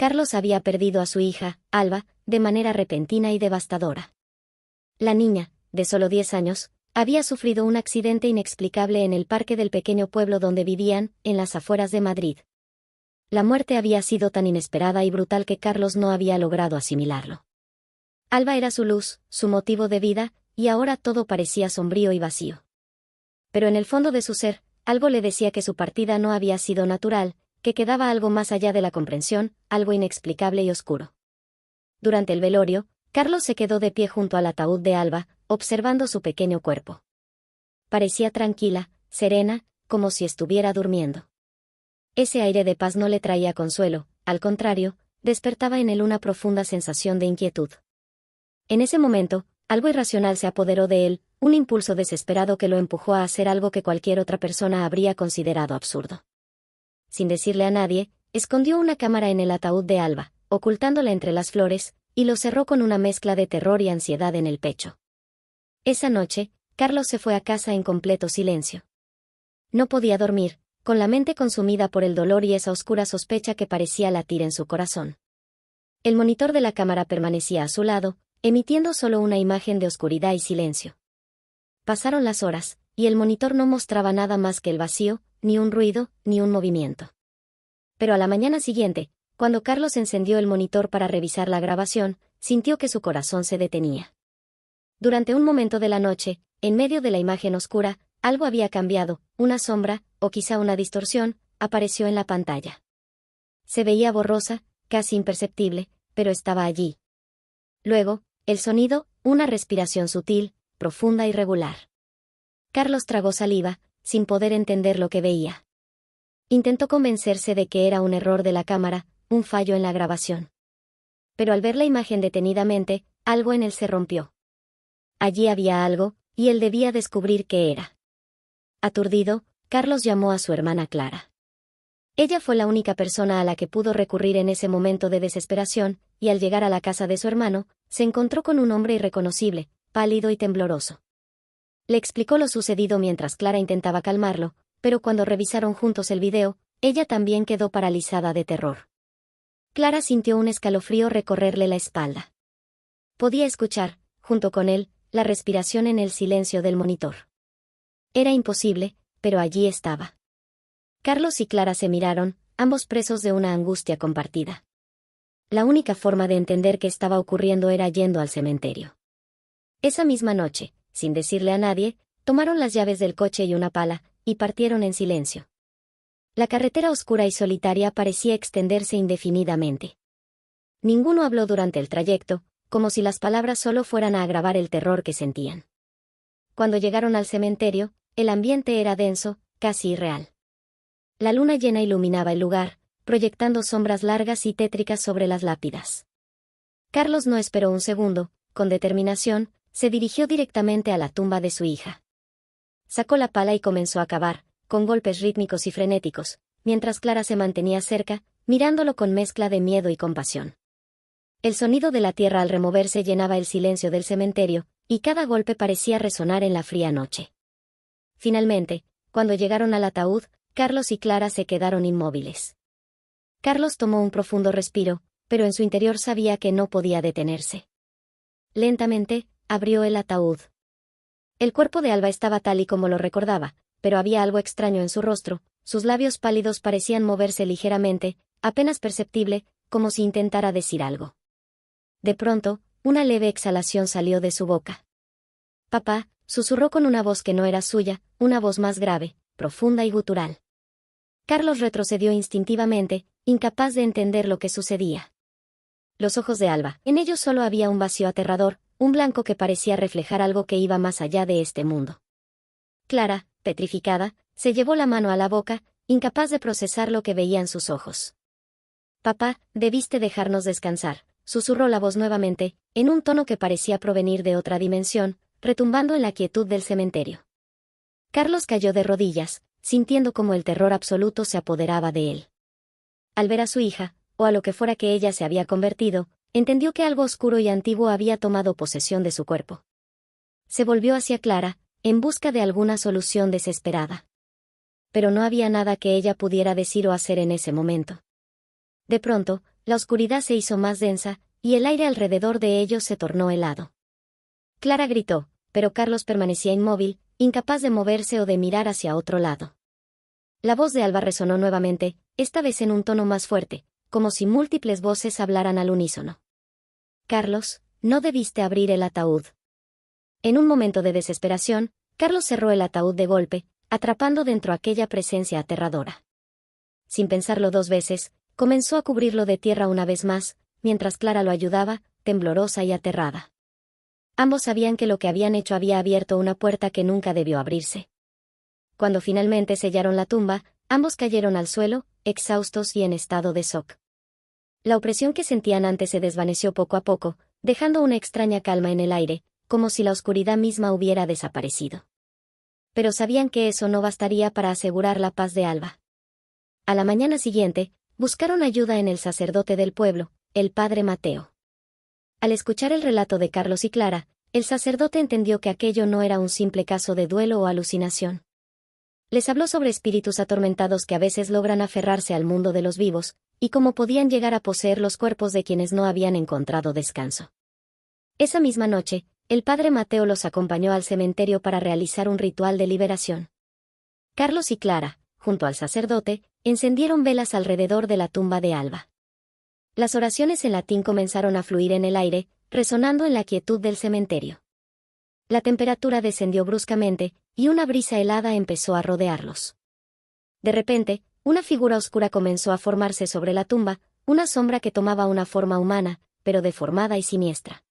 Carlos había perdido a su hija, Alba, de manera repentina y devastadora. La niña, de solo 10 años, había sufrido un accidente inexplicable en el parque del pequeño pueblo donde vivían, en las afueras de Madrid. La muerte había sido tan inesperada y brutal que Carlos no había logrado asimilarlo. Alba era su luz, su motivo de vida, y ahora todo parecía sombrío y vacío. Pero en el fondo de su ser, algo le decía que su partida no había sido natural, que quedaba algo más allá de la comprensión, algo inexplicable y oscuro. Durante el velorio, Carlos se quedó de pie junto al ataúd de Alba, observando su pequeño cuerpo. Parecía tranquila, serena, como si estuviera durmiendo. Ese aire de paz no le traía consuelo, al contrario, despertaba en él una profunda sensación de inquietud. En ese momento, algo irracional se apoderó de él, un impulso desesperado que lo empujó a hacer algo que cualquier otra persona habría considerado absurdo. Sin decirle a nadie, escondió una cámara en el ataúd de Alba, ocultándola entre las flores, y lo cerró con una mezcla de terror y ansiedad en el pecho. Esa noche, Carlos se fue a casa en completo silencio. No podía dormir, con la mente consumida por el dolor y esa oscura sospecha que parecía latir en su corazón. El monitor de la cámara permanecía a su lado, emitiendo solo una imagen de oscuridad y silencio. Pasaron las horas, y el monitor no mostraba nada más que el vacío, ni un ruido, ni un movimiento. Pero a la mañana siguiente, cuando Carlos encendió el monitor para revisar la grabación, sintió que su corazón se detenía. Durante un momento de la noche, en medio de la imagen oscura, algo había cambiado, una sombra, o quizá una distorsión, apareció en la pantalla. Se veía borrosa, casi imperceptible, pero estaba allí. Luego, el sonido, una respiración sutil, profunda y regular. Carlos tragó saliva, sin poder entender lo que veía. Intentó convencerse de que era un error de la cámara, un fallo en la grabación. Pero al ver la imagen detenidamente, algo en él se rompió. Allí había algo, y él debía descubrir qué era. Aturdido, Carlos llamó a su hermana Clara. Ella fue la única persona a la que pudo recurrir en ese momento de desesperación, y al llegar a la casa de su hermano, se encontró con un hombre irreconocible, pálido y tembloroso. Le explicó lo sucedido mientras Clara intentaba calmarlo, pero cuando revisaron juntos el video, ella también quedó paralizada de terror. Clara sintió un escalofrío recorrerle la espalda. Podía escuchar, junto con él, la respiración en el silencio del monitor. Era imposible, pero allí estaba. Carlos y Clara se miraron, ambos presos de una angustia compartida. La única forma de entender qué estaba ocurriendo era yendo al cementerio. Esa misma noche, sin decirle a nadie, tomaron las llaves del coche y una pala, y partieron en silencio. La carretera oscura y solitaria parecía extenderse indefinidamente. Ninguno habló durante el trayecto, como si las palabras solo fueran a agravar el terror que sentían. Cuando llegaron al cementerio, el ambiente era denso, casi irreal. La luna llena iluminaba el lugar, proyectando sombras largas y tétricas sobre las lápidas. Carlos no esperó un segundo, con determinación, se dirigió directamente a la tumba de su hija. Sacó la pala y comenzó a cavar, con golpes rítmicos y frenéticos, mientras Clara se mantenía cerca, mirándolo con mezcla de miedo y compasión. El sonido de la tierra al removerse llenaba el silencio del cementerio, y cada golpe parecía resonar en la fría noche. Finalmente, cuando llegaron al ataúd, Carlos y Clara se quedaron inmóviles. Carlos tomó un profundo respiro, pero en su interior sabía que no podía detenerse. Lentamente, abrió el ataúd. El cuerpo de Alba estaba tal y como lo recordaba, pero había algo extraño en su rostro, sus labios pálidos parecían moverse ligeramente, apenas perceptible, como si intentara decir algo. De pronto, una leve exhalación salió de su boca. «Papá», susurró con una voz que no era suya, una voz más grave, profunda y gutural. Carlos retrocedió instintivamente, incapaz de entender lo que sucedía. Los ojos de Alba, en ellos solo había un vacío aterrador, un blanco que parecía reflejar algo que iba más allá de este mundo. Clara, petrificada, se llevó la mano a la boca, incapaz de procesar lo que veían sus ojos. «Papá, debiste dejarnos descansar», susurró la voz nuevamente, en un tono que parecía provenir de otra dimensión, retumbando en la quietud del cementerio. Carlos cayó de rodillas, sintiendo como el terror absoluto se apoderaba de él. Al ver a su hija, o a lo que fuera que ella se había convertido, entendió que algo oscuro y antiguo había tomado posesión de su cuerpo. Se volvió hacia Clara, en busca de alguna solución desesperada. Pero no había nada que ella pudiera decir o hacer en ese momento. De pronto, la oscuridad se hizo más densa, y el aire alrededor de ellos se tornó helado. Clara gritó, pero Carlos permanecía inmóvil, incapaz de moverse o de mirar hacia otro lado. La voz de Alba resonó nuevamente, esta vez en un tono más fuerte, como si múltiples voces hablaran al unísono. Carlos, no debiste abrir el ataúd. En un momento de desesperación, Carlos cerró el ataúd de golpe, atrapando dentro aquella presencia aterradora. Sin pensarlo dos veces, comenzó a cubrirlo de tierra una vez más, mientras Clara lo ayudaba, temblorosa y aterrada. Ambos sabían que lo que habían hecho había abierto una puerta que nunca debió abrirse. Cuando finalmente sellaron la tumba, ambos cayeron al suelo, exhaustos y en estado de shock. La opresión que sentían antes se desvaneció poco a poco, dejando una extraña calma en el aire, como si la oscuridad misma hubiera desaparecido. Pero sabían que eso no bastaría para asegurar la paz de Alba. A la mañana siguiente, buscaron ayuda en el sacerdote del pueblo, el padre Mateo. Al escuchar el relato de Carlos y Clara, el sacerdote entendió que aquello no era un simple caso de duelo o alucinación. Les habló sobre espíritus atormentados que a veces logran aferrarse al mundo de los vivos, y cómo podían llegar a poseer los cuerpos de quienes no habían encontrado descanso. Esa misma noche, el padre Mateo los acompañó al cementerio para realizar un ritual de liberación. Carlos y Clara, junto al sacerdote, encendieron velas alrededor de la tumba de Alba. Las oraciones en latín comenzaron a fluir en el aire, resonando en la quietud del cementerio. La temperatura descendió bruscamente, y una brisa helada empezó a rodearlos. De repente, una figura oscura comenzó a formarse sobre la tumba, una sombra que tomaba una forma humana, pero deformada y siniestra.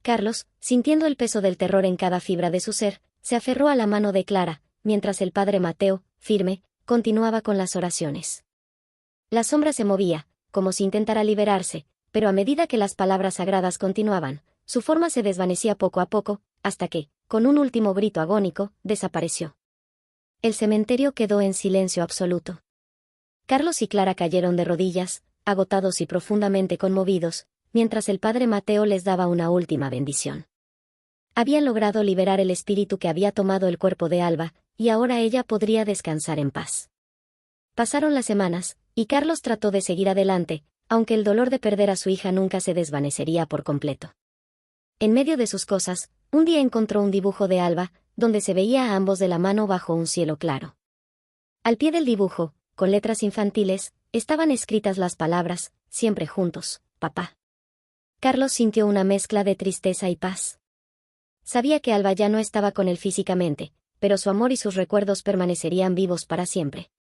Carlos, sintiendo el peso del terror en cada fibra de su ser, se aferró a la mano de Clara, mientras el padre Mateo, firme, continuaba con las oraciones. La sombra se movía, como si intentara liberarse, pero a medida que las palabras sagradas continuaban, su forma se desvanecía poco a poco, hasta que, con un último grito agónico, desapareció. El cementerio quedó en silencio absoluto. Carlos y Clara cayeron de rodillas, agotados y profundamente conmovidos, mientras el padre Mateo les daba una última bendición. Habían logrado liberar el espíritu que había tomado el cuerpo de Alba, y ahora ella podría descansar en paz. Pasaron las semanas, y Carlos trató de seguir adelante, aunque el dolor de perder a su hija nunca se desvanecería por completo. En medio de sus cosas, un día encontró un dibujo de Alba, donde se veía a ambos de la mano bajo un cielo claro. Al pie del dibujo, con letras infantiles, estaban escritas las palabras, siempre juntos, papá. Carlos sintió una mezcla de tristeza y paz. Sabía que Alba ya no estaba con él físicamente, pero su amor y sus recuerdos permanecerían vivos para siempre.